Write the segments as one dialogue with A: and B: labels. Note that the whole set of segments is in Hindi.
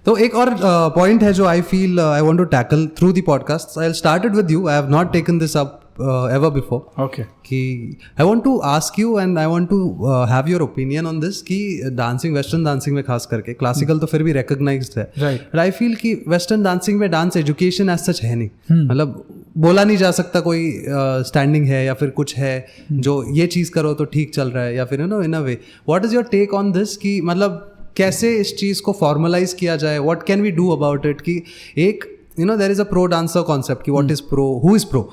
A: तो एक और पॉइंट है जो I feel I want to tackle through the podcast. I started with you. I have not taken this up ever before.
B: Okay.
A: कि I want to ask you and I want to have your opinion on this कि dancing, western dancing में खास करके classical तो फिर भी recognized है.
B: Right.
A: But I feel कि western dancing में dance education as such है नहीं. मतलब बोला नहीं जा सकता कोई standing है या फिर कुछ है जो ये चीज़ करो तो ठीक चल रहा है या फिर in a way. What is your take on this कि मतलब कैसे इस चीज़ को formalize किया जाए? What can we do about it? कि एक there is a pro dancer concept कि what is pro, who is pro.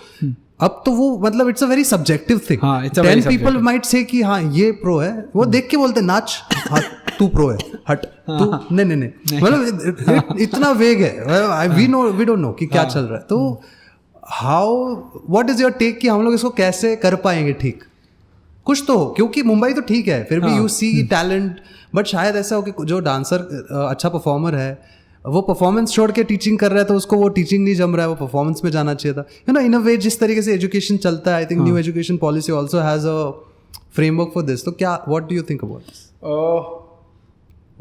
A: अब तो वो मतलब it's a very subjective thing. 10 people might say कि हाँ ये प्रो है, वो देख के बोलते नाच, हाँ तू प्रो है, हट तू नहीं मतलब इतना वेग है. वी डोंट नो कि क्या चल रहा है. तो how what is your take कि हम लोग इसको कैसे कर पाएंगे ठीक? कुछ तो हो, क्योंकि मुंबई तो ठीक है फिर भी यू सी टैलेंट, बट शायद ऐसा हो कि जो डांसर अच्छा परफॉर्मर है वो परफॉर्मेंस छोड़ के टीचिंग कर रहा है तो उसको वो टीचिंग नहीं जम रहा है, वो परफॉर्मेंस में जाना चाहिए था. इन अ वे जिस तरीके से एजुकेशन चलता है, I think new education policy also has a framework for this. तो क्या what do you think about this?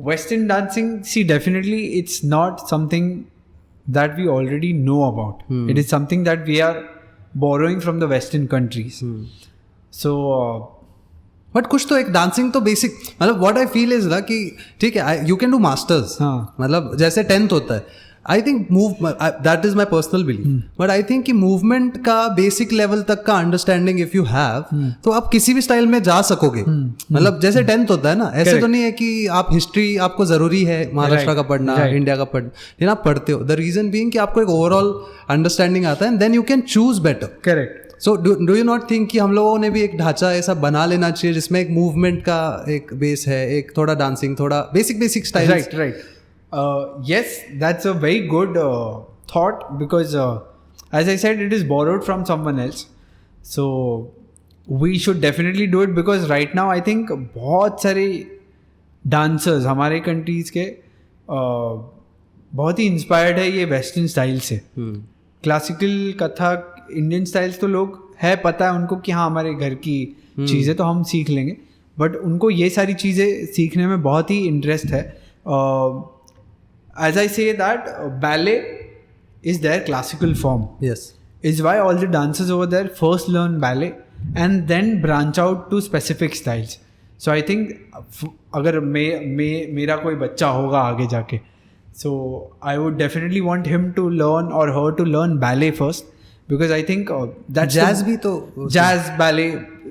B: Western dancing, see, definitely it's not something that we already know about. It is something that we are borrowing from the Western countries. So
A: but कुछ तो एक डांसिंग तो बेसिक मतलब व्हाट आई फील इज ना कि ठीक है यू कैन डू मास्टर्स, मतलब जैसे 10th होता है. I think move that is my personal believe, but I think कि मूवमेंट का बेसिक लेवल तक का अंडरस्टैंडिंग इफ यू हैव तो आप किसी भी स्टाइल में जा सकोगे. मतलब जैसे 10th होता है ना, ऐसे तो नहीं है कि आप हिस्ट्री आपको जरूरी है महाराष्ट्र का पढ़ना, इंडिया का पढ़ना, लेकिन आप पढ़ते हो. द रीजन बीइंग कि आपको एक ओवरऑल अंडरस्टैंडिंग आता है and then you can choose better.
B: Correct.
A: So do you not think कि हम लोगों ने भी एक ढांचा ऐसा बना लेना चाहिए जिसमें एक मूवमेंट का एक बेस है, एक थोड़ा डांसिंग, थोड़ा basic style?
B: Right. Yes, that's a very good thought because as I said, it is borrowed from someone else. So we should definitely do it because right now I think बहुत सारे dancers हमारे countries के बहुत ही inspired है ये western style से. Classical, कथक, इंडियन स्टाइल्स तो लोग है पता है उनको कि हाँ हमारे घर की चीज़ें तो हम सीख लेंगे, बट उनको ये सारी चीज़ें सीखने में बहुत ही इंटरेस्ट है. As I say that ballet is their classical form.
A: Yes.
B: Is why all the dancers over there first learn ballet and then branch out to specific styles. So I think अगर मेरा कोई बच्चा होगा आगे जाके, so I would definitely want him to learn or her to learn ballet first because I think that's
A: jazz भी तो
B: jazz, ballet,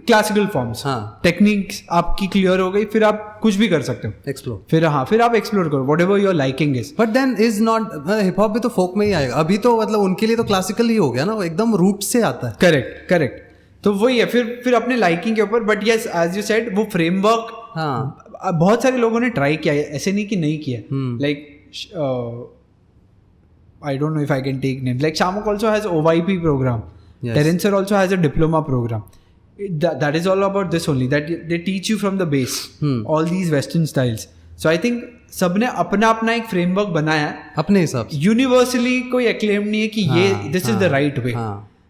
B: classical forms.
A: हाँ.
B: techniques आपकी clear हो गई, फिर आप कुछ भी कर सकते हो.
A: explore.
B: फिर आप explore करो whatever your liking is.
A: But then is not hip hop भी तो folk में ही आएगा अभी तो, मतलब उनके लिए तो classical ही हो गया ना, वो एकदम रूट से आता है.
B: correct. तो वही है फिर अपने liking के ऊपर. but yes, as you said, वो framework बहुत सारे लोगों ने ट्राई किया है, ऐसे नहीं कि नहीं किया. like I don't know if I can take names. Like Shamuk also has OYP program. Yes. Terence sir also has a diploma program. That is all about this only. That they teach you from the base. All these Western styles. So I think सबने अपना अपना एक फ्रेमवर्क बनाया है अपने हिसाब से. यूनिवर्सली कोई एक्लेम नहीं है कि ये this is the right way.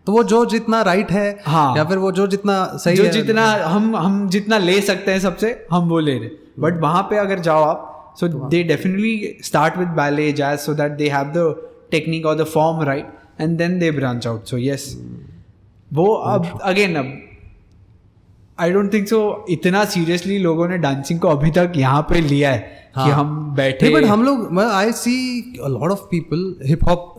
A: तो वो जो जितना राइट है या फिर वो जो जितना सही
B: जो जितना हम जितना ले सकते हैं सबसे हम वो ले रहे. बट वहाँ पे अगर जाओ आप, so they definitely start with ballet, jazz, so that they have the technique or the form right, and then they branch out. So yes, वो अब I don't think so इतना seriously लोगों ने dancing को अभी तक यहाँ पे लिया है कि हम बैठे.
A: बट हम लोग I see a lot of people hip hop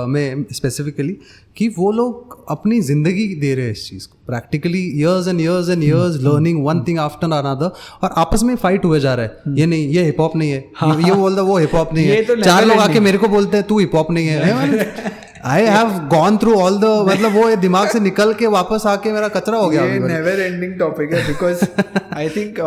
A: में स्पेसिफिकली कि वो लोग अपनी जिंदगी दे रहे हैं इस चीज़ को practically years and years learning one thing after another, और आपस में फाइट हुए जा रहा है. ये नहीं, ये हिप हॉप नहीं है, ये बोल रहा वो हिप हॉप नहीं है. 4 लोग आके मेरे को बोलते हैं तू हिप हॉप नहीं है. I have gone through all the, मतलब वो दिमाग से निकल के वापस आके मेरा कचरा हो गया.
B: ये नेवर एंडिंग टॉपिक है बिकॉज आई थिंक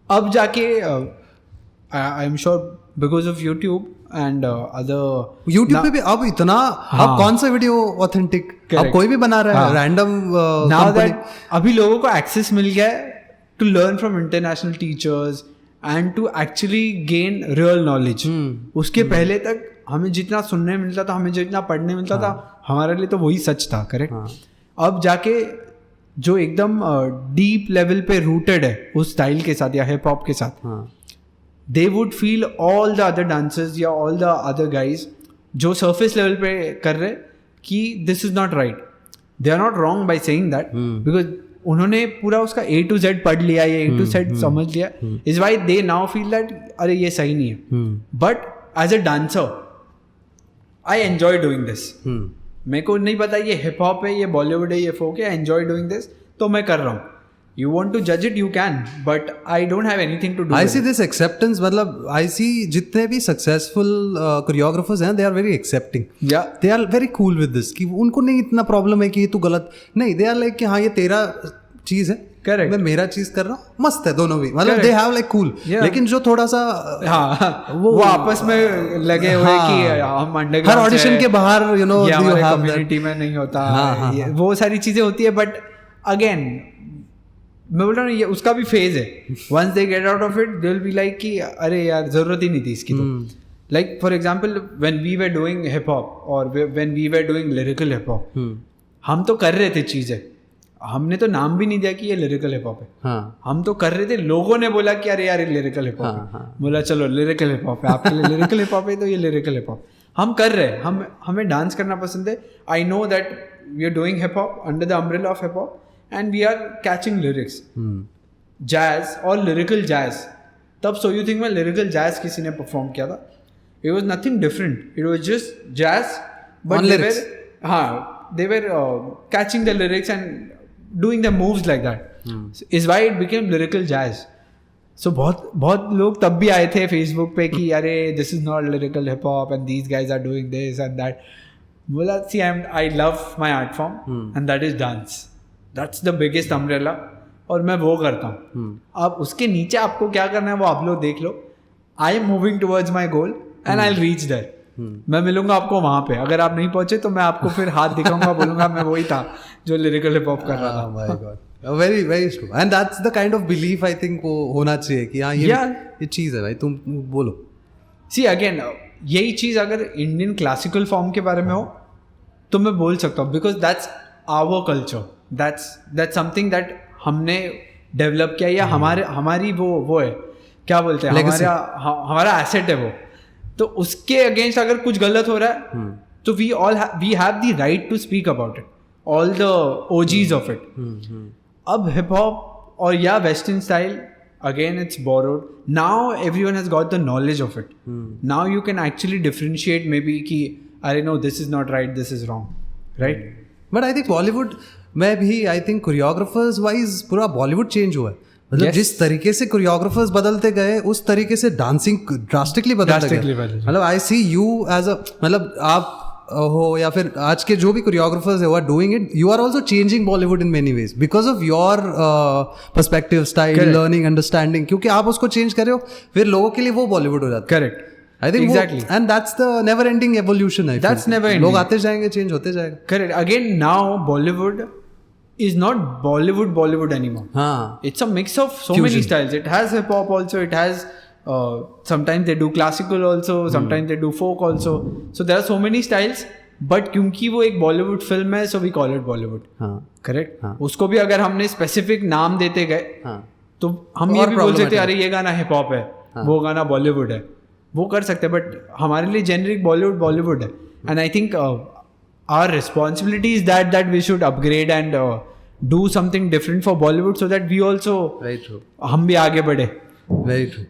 B: अब जाके I am sure because of YouTube and other
A: YouTube पे भी अब इतना अब कौन सा वीडियो ऑथेंटिक अब कोई भी बना रहा है रैंडम.
B: नाउ दैट अभी लोगों को एक्सेस मिल गया है to learn from international teachers and to actually gain real knowledge. उसके पहले तक हमें जितना सुनने मिलता था, हमें जितना पढ़ने मिलता था, हमारे लिए तो वही सच था. करेक्ट. अब जाके जो एकदम डीप लेवल पे रूटेड है उस स्टाइल के साथ या हिप हॉप के साथ, they would feel all the other dancers या all the other guys जो surface level पे कर रहे कि this is not right. They are not wrong by saying that because उन्होंने पूरा उसका A to Z पढ़ लिया या A to Z समझ लिया. Is why they now feel that अरे ये सही नहीं है. But as a dancer, I enjoy doing this. मेरे को नहीं पता ये हिप हॉप है, ये बॉलीवुड है, ये फोक है. I enjoy doing this, तो मैं कर रहा हूँ. You want to judge it, you can, but I don't have anything to do.
A: I see this acceptance. मतलब I see जितने भी successful choreographers हैं, they are very accepting.
B: Yeah.
A: They are very cool with this. कि उनको नहीं इतना problem है कि ये तू गलत नहीं. They are like कि हाँ ये तेरा चीज है.
B: Correct.
A: मैं मेरा चीज कर रहा हूँ. मस्त है दोनों भी. मतलब they have like cool.
B: Yeah.
A: लेकिन जो थोड़ा सा
B: हाँ वो आपस में लगे हुए कि हम अंडरग्राउंड
A: हर ऑडिशन के बाहर you know
B: ये
A: you
B: हमारे
A: have
B: कम्युनिटी में नहीं होता.
A: हाँ.
B: वो सारी चीजें होती है. बट अगेन मैं बोल रहा हूँ ये उसका भी फेज है. Once they get out of it they will be like कि अरे यार जरूरत ही नहीं थी इसकी. तो like for example when we were doing hip hop और when we were doing lyrical hip hop, हम तो कर रहे थे चीजें. हमने तो नाम भी नहीं दिया कि ये लिरिकल हिप हॉप है. हम तो कर रहे थे. लोगों ने बोला कि अरे यार ये लिरिकल हिप हॉप है. बोला चलो लिरिकल हिप हॉप है, आपके लिए लिरिकल हिप हॉप है तो ये लिरिकल हिप हॉप. हम कर रहे हैं. हमें डांस करना पसंद है. I know that we are doing hip hop under the umbrella of hip hop and we are catching lyrics. Jazz or lyrical jazz. तब So You Think में lyrical jazz किसी ने perform किया था. It was nothing different. It was just jazz, but they were catching the lyrics and doing the moves like that. Is why it became lyrical jazz. So बहुत लोग तब भी आए थे Facebook पे कि अरे this is not lyrical hip hop and these guys are doing this and that. बोला see I love my art form and that is dance. That's the biggest umbrella और मैं वो करता हूँ. अब उसके नीचे आपको क्या करना है वो आप लोग देख लो. I am moving towards my goal and I will reach there. मैं मिलूंगा आपको वहां पे. अगर आप नहीं पहुंचे तो मैं आपको फिर हाथ दिखाऊंगा, बोलूंगा मैं वही था जो लिरिकल हिप हॉप कर रहा था.
A: My God, very very true. And that's the kind of belief I think वो होना चाहिए कि हाँ ये चीज़ है भाई, तुम बोलो.
B: सी अगेन यही चीज़ अगर इंडियन क्लासिकल फॉर्म के बारे में हो तो मैं बोल सकता हूँ because that's our culture. That's something that हमने डेवलप किया या हमारी वो है क्या बोलते हैं हमारा एसेट है वो. तो उसके अगेंस्ट अगर कुछ गलत हो रहा है तो we have the right to speak about it. All the OGs of it. अब हिप हॉप और या western style again it's borrowed. Now everyone has got the knowledge of it. Now you can actually differentiate maybe कि अरे no this is not right, this is wrong, right.
A: But I think Bollywood में भी आई थिंक कोरियोग्राफर्स वाइज पूरा बॉलीवुड चेंज हुआ है. मतलब जिस तरीके से कोरियोग्राफर्स बदलते गए उस तरीके से डांसिंग ड्रास्टिकली बदलते गए. मतलब आई सी यू एज अ मतलब आप हो या फिर आज के जो भी कोरियोग्राफर्स है वो are doing it. You are also changing Bollywood in many ways because of your perspective, style, learning, understanding. क्योंकि आप उसको चेंज कर रहे हो फिर लोगों के लिए वो बॉलीवुड हो जाता है.
B: Correct.
A: I think exactly. And that's the never-ending evolution.
B: That's never-ending.
A: लोग आते जाएंगे, change होते जाएगा.
B: Correct. Again, now Bollywood is not Bollywood anymore. It's a mix of so Fusion. Many styles. It has hip hop also. It has sometimes they do classical also. Sometimes they do folk also. So there are so many styles. But क्योंकि वो एक Bollywood film है, so we call it Bollywood. Correct. उसको भी अगर हमने specific नाम देते गए, तो हम ये भी बोल सकते हैं अरे ये गाना hip hop है, वो गाना Bollywood है. वो कर सकते हैं. बट हमारे लिए जेनरिक बॉलीवुड है. And I think our responsibility is that we should upgrade and do something different for Bollywood so that we also हम भी आगे बढ़े.
A: Very true.